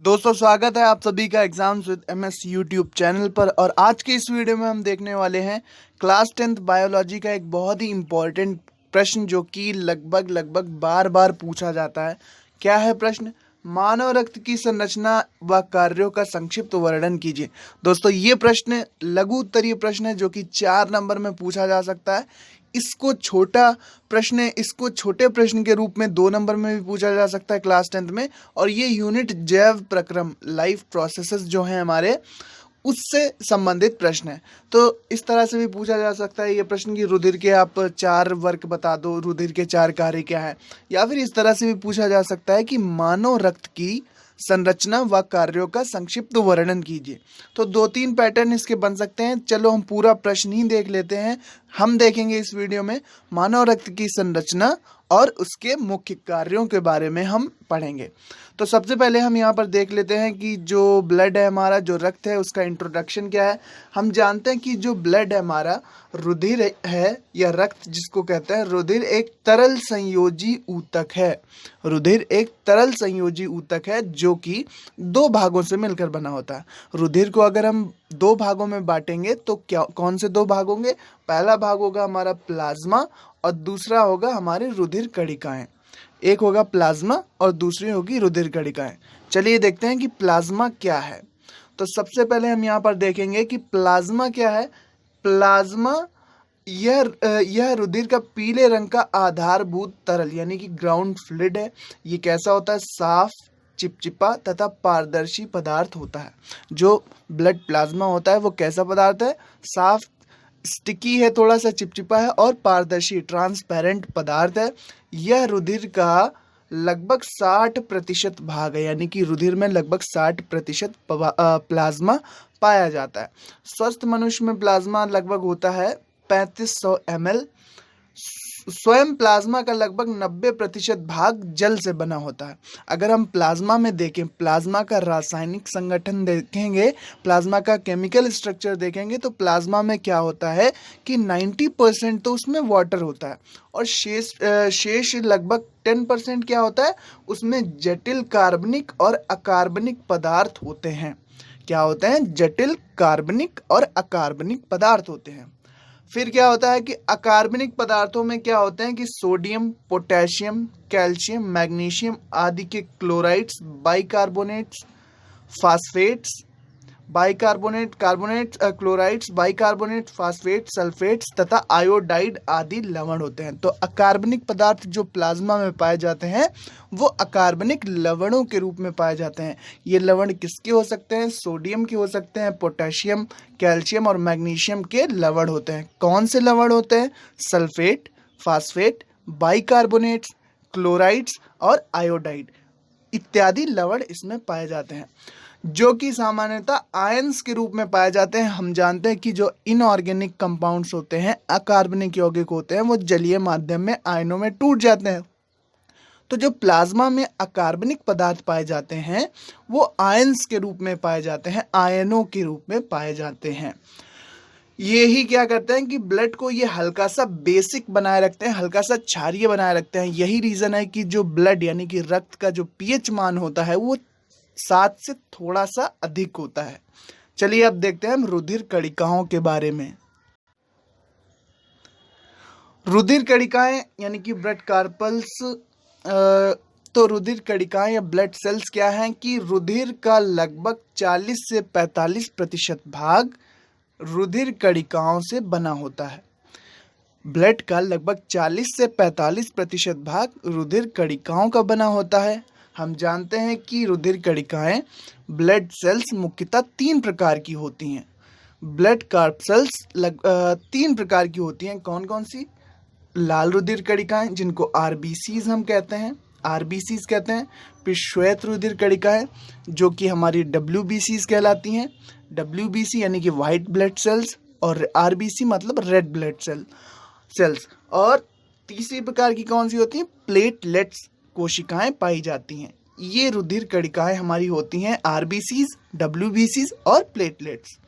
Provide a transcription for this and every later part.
दोस्तों स्वागत है आप सभी का exams with MS YouTube channel पर। और आज की इस वीडियो में हम देखने वाले हैं क्लास 10th बायोलॉजी का एक बहुत ही इम्पोर्टेंट प्रश्न जो कि लगभग बार बार पूछा जाता है। क्या है प्रश्न? मानव रक्त की संरचना व कार्यों का संक्षिप्त वर्णन कीजिए। दोस्तों ये प्रश्न लघु उत्तरीय प्रश्न है जो कि 4 नंबर में पूछा जा सकता है। इसको छोटे प्रश्न के रूप में 2 नंबर में भी पूछा जा सकता है क्लास 10th में। और ये यूनिट जैव प्रक्रम लाइफ प्रोसेसेस जो हैं हमारे, उससे संबंधित प्रश्न है। तो इस तरह से भी पूछा जा सकता है ये प्रश्न कि रुधिर के आप 4 वर्ग बता दो, रुधिर के 4 कार्य क्या है। या फिर इस तरह से भी पूछा जा सकता है कि मानव रक्त की संरचना व कार्यों का संक्षिप्त वर्णन कीजिए। तो 2-3 पैटर्न इसके बन सकते हैं। चलो हम पूरा प्रश्न ही देख लेते हैं। हम देखेंगे इस वीडियो में मानव रक्त की संरचना और उसके मुख्य कार्यों के बारे में हम पढ़ेंगे। तो सबसे पहले हम यहाँ पर देख लेते हैं कि जो ब्लड है हमारा, जो रक्त है, उसका इंट्रोडक्शन क्या है। हम जानते हैं कि जो ब्लड है हमारा, रुधिर है या रक्त जिसको कहते हैं, रुधिर एक तरल संयोजी ऊतक है। रुधिर एक तरल संयोजी ऊतक है जो कि 2 भागों से मिलकर बना होता है। रुधिर को अगर हम 2 भागों में बांटेंगे तो कौन से 2 भाग होंगे? पहला भाग होगा हमारा प्लाज्मा और दूसरा होगा हमारे रुधिर कणिकाएं। एक होगा प्लाज्मा और दूसरी होगी रुधिर कणिकाएं। चलिए देखते हैं कि प्लाज्मा क्या है। तो सबसे पहले हम यहाँ पर देखेंगे कि प्लाज्मा क्या है। प्लाज्मा यह रुधिर का पीले रंग का आधारभूत तरल यानी कि ग्राउंड फ्लूइड है। ये कैसा होता है? साफ, चिपचिपा तथा पारदर्शी पदार्थ होता है। जो ब्लड प्लाज्मा होता है वो कैसा पदार्थ है? साफ, स्टिकी है, थोड़ा सा चिपचिपा है और पारदर्शी ट्रांसपेरेंट पदार्थ है। यह रुधिर का लगभग 60% भाग है, यानी कि रुधिर में लगभग 60% प्लाज्मा पाया जाता है। स्वस्थ मनुष्य में प्लाज्मा लगभग होता है 3500 ml। स्वयं प्लाज्मा का लगभग 90% भाग जल से बना होता है। अगर हम प्लाज्मा में देखें, प्लाज्मा का रासायनिक संगठन देखेंगे, प्लाज्मा का केमिकल स्ट्रक्चर देखेंगे, तो प्लाज्मा में क्या होता है कि 90% तो उसमें वाटर होता है और शेष लगभग 10% क्या होता है? उसमें जटिल कार्बनिक और अकार्बनिक पदार्थ होते हैं। क्या होते हैं? जटिल कार्बनिक और अकार्बनिक पदार्थ होते हैं। फिर क्या होता है कि अकार्बनिक पदार्थों में क्या होते हैं कि सोडियम, पोटेशियम, कैल्शियम, मैग्नीशियम आदि के chlorides, bicarbonates, phosphates, chlorides, bicarbonate, phosphate, sulphates तथा आयोडाइड आदि लवण होते हैं। तो अकार्बनिक पदार्थ जो प्लाज्मा में पाए जाते हैं वो अकार्बनिक लवणों के रूप में पाए जाते हैं। ये लवण किसके हो सकते हैं? सोडियम के हो सकते हैं, पोटेशियम, कैल्शियम और मैग्नीशियम के लवण होते हैं। कौन से लवण होते हैं? सल्फेट, फास्फेट, बाइकार्बोनेट्स, क्लोराइड्स और आयोडाइड इत्यादि लवण इसमें पाए जाते हैं, जो कि सामान्यतः आयंस के रूप में पाए जाते हैं। हम जानते हैं कि जो इनऑर्गेनिक कंपाउंड्स होते हैं, अकार्बनिक यौगिक होते हैं, वो जलीय माध्यम में आयनों में टूट जाते हैं। तो जो प्लाज्मा में अकार्बनिक पदार्थ पाए जाते हैं वो आयंस के रूप में पाए जाते हैं, आयनों के रूप में पाए जाते हैं। ये ही क्या करते हैं कि ब्लड को ये हल्का सा बेसिक बनाए रखते हैं, हल्का सा क्षारीय बनाए रखते हैं। यही रीज़न है कि जो ब्लड यानी कि रक्त का जो पीएच मान होता है वो 7 से थोड़ा सा अधिक होता है। चलिए अब देखते हैं हम रुधिर कणिकाओं के बारे में। रुधिर कणिकाएं यानी कि ब्लड कार्पल्स। तो रुधिर कणिकाएं या ब्लड सेल्स क्या हैं कि रुधिर का लगभग 40 से 45% भाग रुधिर कणिकाओं से बना होता है। ब्लड का लगभग 40 से 45% भाग रुधिर कणिकाओं का बना होता है। हम जानते हैं कि रुधिर कणिकाएं ब्लड सेल्स मुख्यतः 3 प्रकार की होती हैं। ब्लड कार्पल्स 3 प्रकार की होती हैं। कौन कौन सी? लाल रुधिर कणिकाएं जिनको आरबीसीज हम कहते हैं, आरबीसीज कहते हैं। फिर श्वेत रुधिर कणिकाएं जो कि हमारी डब्ल्यूबीसीज कहलाती हैं, डब्ल्यूबीसी यानी कि वाइट ब्लड सेल्स, और आरबीसी मतलब रेड ब्लड सेल्स। और तीसरी प्रकार की कौन सी होती हैं? प्लेटलेट्स कोशिकाएं पाई जाती हैं। ये रुधिर कणिकाएं हमारी होती हैं आरबीसीज, डब्ल्यूबीसीज और प्लेटलेट्स।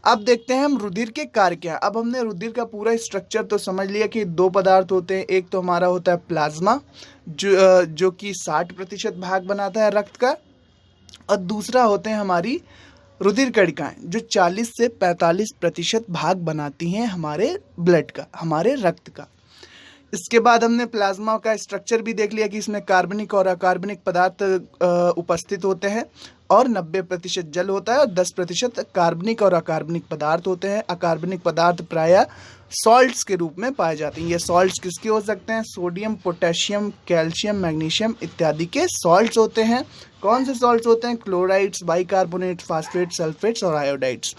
अब देखते हैं हम रुधिर के कार्य क्या है। अब हमने रुधिर का पूरा स्ट्रक्चर तो समझ लिया कि 2 पदार्थ होते हैं। एक तो हमारा होता है प्लाज्मा जो कि 60% भाग बनाता है रक्त का, और दूसरा होते हैं हमारी रुधिर कणिकाएं, जो 40 से 45% भाग बनाती हैं हमारे ब्लड का, हमारे रक्त का। इसके बाद हमने प्लाज्मा का स्ट्रक्चर भी देख लिया कि इसमें कार्बनिक और अकार्बनिक पदार्थ उपस्थित होते हैं और 90% जल होता है और 10% कार्बनिक और अकार्बनिक पदार्थ होते हैं। अकार्बनिक पदार्थ प्रायः सॉल्ट्स के रूप में पाए जाते हैं। ये सॉल्ट्स किसके हो सकते हैं? सोडियम, पोटेशियम, कैल्शियम, मैग्नीशियम इत्यादि के सॉल्ट्स होते हैं। कौन से सॉल्ट्स होते हैं? क्लोराइड्स, बाइकार्बोनेट, फास्फेट, सल्फेट्स और आयोडाइड्स।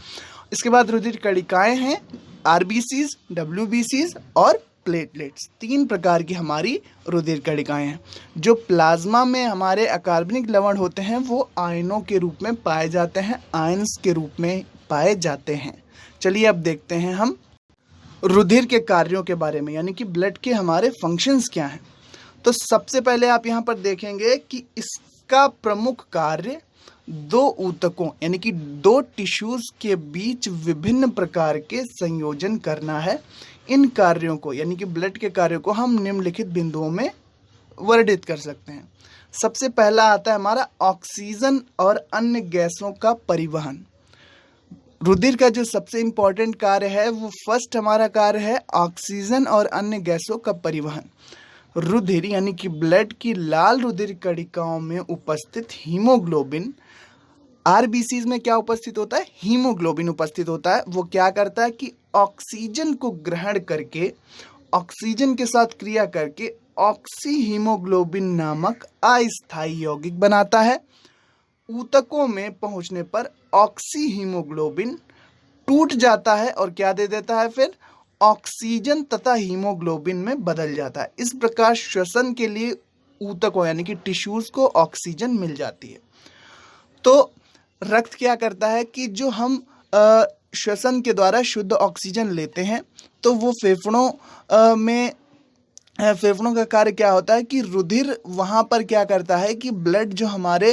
इसके बाद रुधिर कणिकाएं हैं आरबीसीज, डब्ल्यूबीसीज और प्लेटलेट्स। 3 प्रकार की हमारी रुधिर कणिकाएं हैं। जो प्लाज्मा में हमारे अकार्बनिक लवण होते हैं वो आयनों के रूप में पाए जाते हैं, आयंस के रूप में पाए जाते हैं। चलिए अब देखते हैं हम रुधिर के कार्यों के बारे में, यानी कि ब्लड के हमारे फंक्शंस क्या हैं। तो सबसे पहले आप यहाँ पर देखेंगे कि इसका प्रमुख कार्य 2 ऊतकों यानी कि 2 टिश्यूज के बीच विभिन्न प्रकार के संयोजन करना है। इन कार्यों को यानी कि ब्लड के कार्यों को हम निम्नलिखित बिंदुओं में वर्णित कर सकते हैं। सबसे पहला आता है हमारा ऑक्सीजन और अन्य गैसों का परिवहन। रुधिर का जो सबसे इम्पोर्टेंट कार्य है वो फर्स्ट हमारा कार्य है ऑक्सीजन और अन्य गैसों का परिवहन। रुधिर यानी कि ब्लड की लाल रुधिर कणिकाओं में उपस्थित हीमोग्लोबिन, आरबीसीज में क्या उपस्थित होता है? हीमोग्लोबिन उपस्थित होता है। वो क्या करता है कि ऑक्सीजन को ग्रहण करके, ऑक्सीजन के साथ क्रिया करके ऑक्सी हीमोग्लोबिन नामक अस्थायी यौगिक बनाता है। ऊतकों में पहुंचने पर ऑक्सी हीमोग्लोबिन टूट जाता है और क्या दे देता है? फिर ऑक्सीजन तथा हीमोग्लोबिन में बदल जाता है। इस प्रकार श्वसन के लिए ऊतकों यानी कि टिश्यूज को ऑक्सीजन मिल जाती है। तो रक्त क्या करता है कि जो हम श्वसन के द्वारा शुद्ध ऑक्सीजन लेते हैं तो वो फेफड़ों का कार्य क्या होता है कि रुधिर वहाँ पर क्या करता है कि ब्लड जो हमारे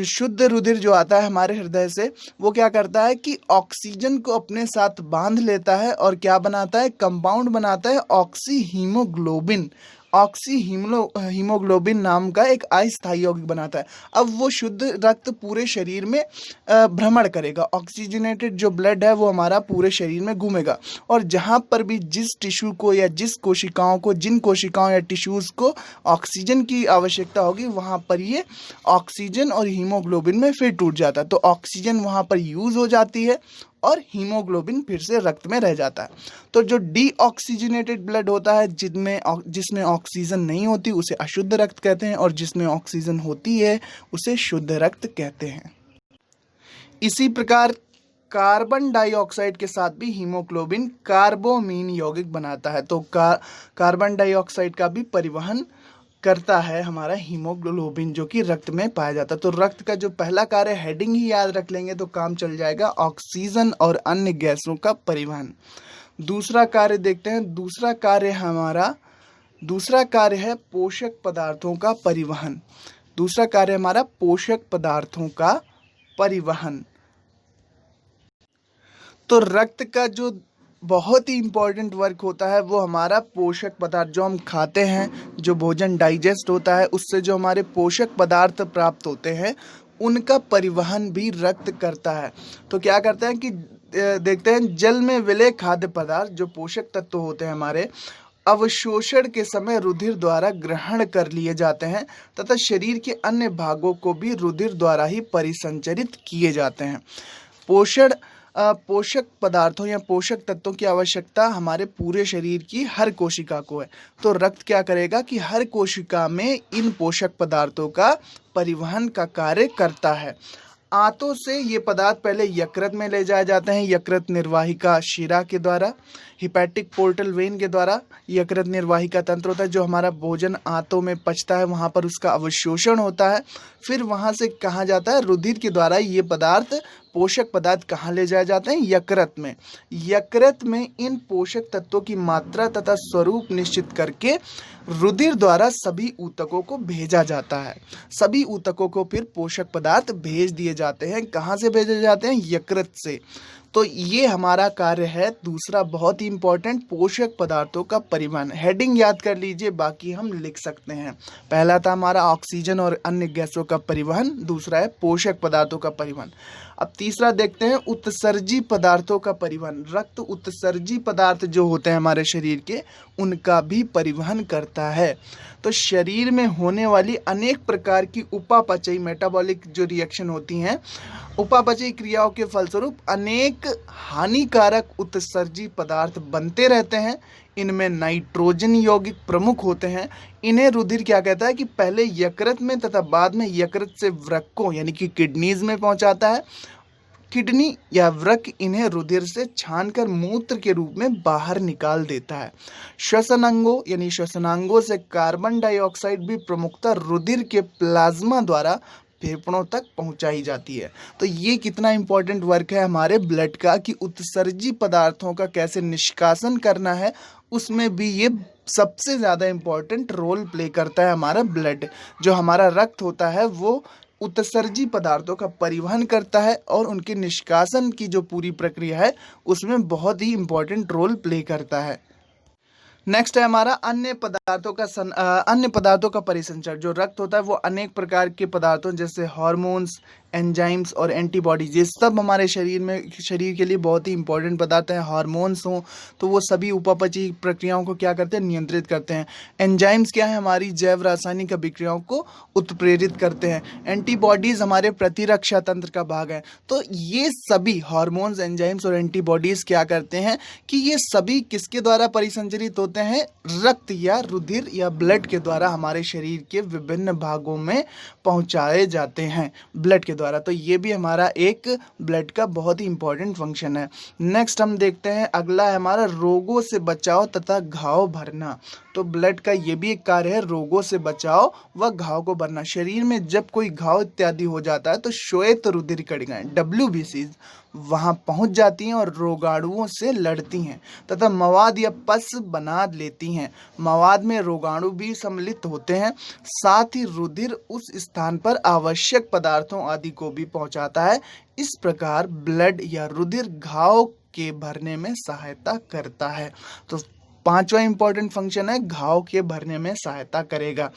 शुद्ध रुधिर जो आता है हमारे हृदय से, वो क्या करता है कि ऑक्सीजन को अपने साथ बांध लेता है और क्या बनाता है? कंपाउंड बनाता है ऑक्सी हीमोग्लोबिन। ऑक्सी हीमोग्लोबिन नाम का एक अस्थायी यौगिक बनाता है। अब वो शुद्ध रक्त पूरे शरीर में भ्रमण करेगा। ऑक्सीजनेटेड जो ब्लड है वो हमारा पूरे शरीर में घूमेगा और जहाँ पर भी जिस टिश्यू को या जिस कोशिकाओं को, जिन कोशिकाओं या टिश्यूज़ को ऑक्सीजन की आवश्यकता होगी वहाँ पर ये ऑक्सीजन और हीमोग्लोबिन में फिर टूट जाता है। तो ऑक्सीजन वहाँ पर यूज़ हो जाती है और हीमोग्लोबिन फिर से रक्त में रह जाता है। तो जो डीऑक्सीजनेटेड ब्लड होता है, जिसमें ऑक्सीजन नहीं होती, उसे अशुद्ध रक्त कहते हैं और जिसमें ऑक्सीजन होती है उसे शुद्ध रक्त कहते हैं। इसी प्रकार कार्बन डाइऑक्साइड के साथ भी हीमोग्लोबिन कार्बोमीन यौगिक बनाता है। तो कार्बन डाइऑक्साइड का भी परिवहन करता है हमारा हीमोग्लोबिन, जो कि रक्त में पाया जाता है। तो रक्त का जो पहला कार्य, हेडिंग ही याद रख लेंगे तो काम चल जाएगा, ऑक्सीजन और अन्य गैसों का परिवहन। दूसरा कार्य देखते हैं। दूसरा कार्य है पोषक पदार्थों का परिवहन। दूसरा कार्य हमारा पोषक पदार्थों का परिवहन। तो रक्त का जो बहुत ही इम्पॉर्टेंट वर्क होता है वो हमारा पोषक पदार्थ, जो हम खाते हैं, जो भोजन डाइजेस्ट होता है, उससे जो हमारे पोषक पदार्थ प्राप्त होते हैं उनका परिवहन भी रक्त करता है। तो क्या करते हैं कि देखते हैं, जल में विलय खाद्य पदार्थ जो पोषक तत्व होते हैं हमारे, अवशोषण के समय रुधिर द्वारा ग्रहण कर लिए जाते हैं तथा शरीर के अन्य भागों को भी रुधिर द्वारा ही परिसंचरित किए जाते हैं। पोषक पदार्थों या पोषक तत्वों की आवश्यकता हमारे पूरे शरीर की हर कोशिका को है। तो रक्त क्या करेगा कि हर कोशिका में इन पोषक पदार्थों का परिवहन का कार्य करता है। आंतों से ये पदार्थ पहले यकृत में ले जाए जाते हैं, यकृत निर्वाहिका शिरा के द्वारा, हिपैटिक पोर्टल वेन के द्वारा। यकृत निर्वाहिका तंत्र होता है, जो हमारा भोजन आंतों में पचता है वहाँ पर उसका अवशोषण होता है। फिर वहाँ से कहाँ जाता है? रुधिर के द्वारा ये पदार्थ, पोषक पदार्थ कहाँ ले जाए जाते हैं? यकृत में। यकृत में इन पोषक तत्वों की मात्रा तथा स्वरूप निश्चित करके रुधिर द्वारा सभी ऊतकों को भेजा जाता है। सभी ऊतकों को फिर पोषक पदार्थ भेज दिए जाते हैं। कहाँ से भेजे जाते हैं? यकृत से। तो ये हमारा कार्य है दूसरा बहुत ही इंपॉर्टेंट, पोषक पदार्थों का परिवहन। हेडिंग याद कर लीजिए, बाकी हम लिख सकते हैं। पहला था हमारा ऑक्सीजन और अन्य गैसों का परिवहन, दूसरा है पोषक पदार्थों का परिवहन। अब तीसरा देखते हैं उत्सर्जी पदार्थों का परिवहन। रक्त उत्सर्जी पदार्थ जो होते हैं हमारे शरीर के, उनका भी परिवहन करता है। तो शरीर में होने वाली अनेक प्रकार की उपापचयी मेटाबॉलिक जो रिएक्शन होती हैं, उपापचयी क्रियाओं के फलस्वरूप अनेक हानिकारक उत्सर्जी पदार्थ बनते रहते हैं। इनमें नाइट्रोजन यौगिक प्रमुख होते हैं। इन्हें रुधिर क्या कहता है कि पहले यकृत में तथा बाद में यकृत से वृक्कों यानी कि किडनीज में पहुंचाता है। किडनी या वृक्क इन्हें रुधिर से छानकर मूत्र के रूप में बाहर निकाल देता है। श्वसन अंगों यानी श्वसनांगों से कार्बन डाइऑक्साइड भी प्रमुखतः रुधिर के प्लाज्मा द्वारा फेफड़ों तक पहुंचाई जाती है। तो ये कितना इंपॉर्टेंट वर्क है हमारे ब्लड का कि उत्सर्जी पदार्थों का कैसे निष्कासन करना है, उसमें भी ये सबसे ज़्यादा इम्पॉर्टेंट रोल प्ले करता है। हमारा ब्लड जो हमारा रक्त होता है वो उत्सर्जी पदार्थों का परिवहन करता है और उनके निष्कासन की जो पूरी प्रक्रिया है उसमें बहुत ही इम्पॉर्टेंट रोल प्ले करता है। नेक्स्ट है हमारा अन्य पदार्थों का परिसंचरण। जो रक्त होता है वो अनेक प्रकार के पदार्थों जैसे हार्मोन्स, एंजाइम्स और एंटीबॉडीज, ये सब हमारे शरीर के लिए बहुत ही इंपॉर्टेंट पदार्थ हैं। हार्मोन्स हों तो वो सभी उपापचयी प्रक्रियाओं को क्या करते हैं, नियंत्रित करते हैं। एंजाइम्स क्या है, हमारी जैव रासायनिक अभिक्रियाओं को उत्प्रेरित करते हैं। एंटीबॉडीज हमारे प्रतिरक्षा तंत्र का भाग है। तो ये सभी हार्मोन्स, एंजाइम्स और एंटीबॉडीज क्या करते हैं कि ये सभी किसके द्वारा परिसंचरित होते हैं, रक्त या रुधिर या ब्लड के द्वारा हमारे शरीर के विभिन्न भागों में पहुंचाए जाते हैं ब्लड के द्वारा। तो ये भी हमारा एक ब्लड का बहुत ही इंपॉर्टेंट फंक्शन है। नेक्स्ट हम देखते हैं, अगला है हमारा रोगों से बचाव तथा घाव भरना। तो ब्लड का ये भी एक कार्य है, रोगों से बचाव व घाव को भरना। शरीर में जब कोई घाव इत्यादि हो जाता है तो श्वेत रुधिर कणिकाएं WBCs वहां पहुंच जाती हैं और रोगाणुओं से लड़ती हैं तथा मवाद या पस बना लेती हैं। मवाद में रोगाणु भी सम्मिलित होते हैं। साथ ही रुधिर उस स्थान पर आवश्यक पदार्थों आदि को भी पहुंचाता है। इस प्रकार ब्लड या रुधिर घाव के भरने में सहायता करता है। तो पांचवा इंपॉर्टेंट फंक्शन है, घाव के भरने में सहायता करेगा।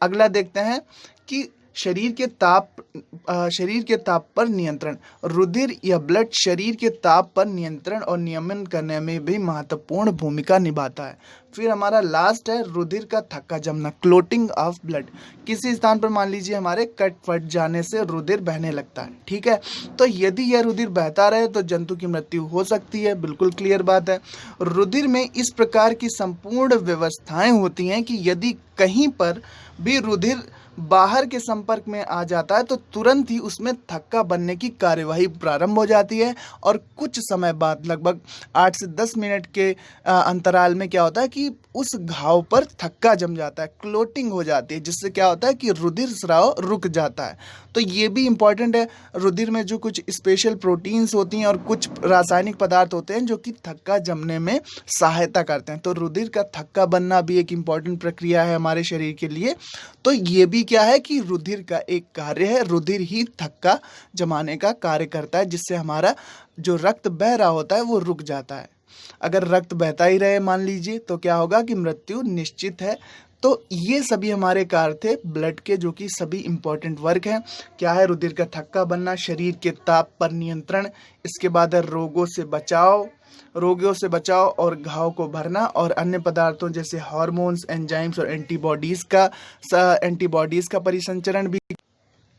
अगला देखते हैं कि शरीर के ताप पर नियंत्रण। रुधिर या ब्लड शरीर के ताप पर नियंत्रण और नियमन करने में भी महत्वपूर्ण भूमिका निभाता है। फिर हमारा लास्ट है रुधिर का थक्का जमना, क्लोटिंग ऑफ ब्लड। किसी स्थान पर मान लीजिए हमारे कट फट जाने से रुधिर बहने लगता है, ठीक है। तो यदि यह रुधिर बहता रहे तो जंतु की मृत्यु हो सकती है, बिल्कुल क्लियर बात है। रुधिर में इस प्रकार की संपूर्ण व्यवस्थाएं होती हैं कि यदि कहीं पर भी रुधिर बाहर के संपर्क में आ जाता है तो तुरंत ही उसमें थक्का बनने की कार्यवाही प्रारंभ हो जाती है और कुछ समय बाद लगभग 8 से 10 मिनट के अंतराल में क्या होता है कि उस घाव पर थक्का जम जाता है, क्लोटिंग हो जाती है, जिससे क्या होता है कि रुधिर स्राव रुक जाता है। तो ये भी इम्पॉर्टेंट है। रुधिर में जो कुछ स्पेशल प्रोटीन्स होती हैं और कुछ रासायनिक पदार्थ होते हैं जो कि थक्का जमने में सहायता करते हैं। तो रुधिर का थक्का बनना भी एक इम्पॉर्टेंट प्रक्रिया है हमारे शरीर के लिए। तो ये भी क्या है कि रुधिर का एक कार्य है, रुधिर ही थक्का जमाने का कार्य करता है, जिससे हमारा जो रक्त बह रहा होता है वो रुक जाता है। अगर रक्त बहता ही रहे मान लीजिए तो क्या होगा कि मृत्यु निश्चित है। तो ये सभी हमारे कार्य थे ब्लड के, जो कि सभी इंपॉर्टेंट वर्क हैं। क्या है, रुधिर का थक्का बनना, शरीर के ताप पर नियंत्रण, इसके बाद है रोगों से बचाव और घाव को भरना, और अन्य पदार्थों जैसे हार्मोन्स, एंजाइम्स और एंटीबॉडीज का परिसंचरण भी।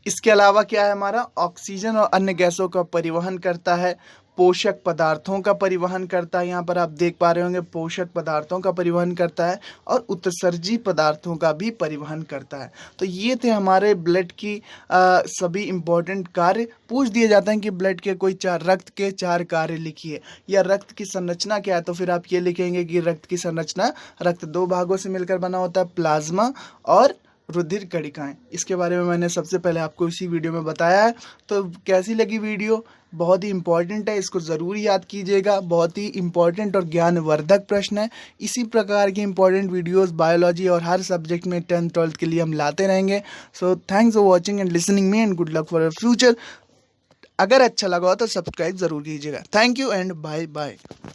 इसके अलावा क्या है, हमारा ऑक्सीजन और अन्य गैसों का परिवहन करता है, पोषक पदार्थों का परिवहन करता है। यहाँ पर आप देख पा रहे होंगे पोषक पदार्थों का परिवहन करता है और उत्सर्जी पदार्थों का भी परिवहन करता है। तो ये थे हमारे ब्लड की सभी इम्पोर्टेंट कार्य। पूछ दिए जाते हैं कि ब्लड के रक्त के 4 कार्य लिखिए या रक्त की संरचना क्या है, तो फिर आप ये लिखेंगे कि रक्त की संरचना, रक्त 2 भागों से मिलकर बना होता है, प्लाज्मा और रुधिर कणिकाएं। इसके बारे में मैंने सबसे पहले आपको इसी वीडियो में बताया है। तो कैसी लगी वीडियो? बहुत ही इंपॉर्टेंट है, इसको ज़रूर याद कीजिएगा। बहुत ही इंपॉर्टेंट और ज्ञानवर्धक प्रश्न है। इसी प्रकार की इंपॉर्टेंट वीडियोस बायोलॉजी और हर सब्जेक्ट में 10th 12th के लिए हम लाते रहेंगे। So thanks for watching and listening me and good luck for your future. अगर अच्छा लगा हो तो सब्सक्राइब ज़रूर कीजिएगा। Thank you and bye bye.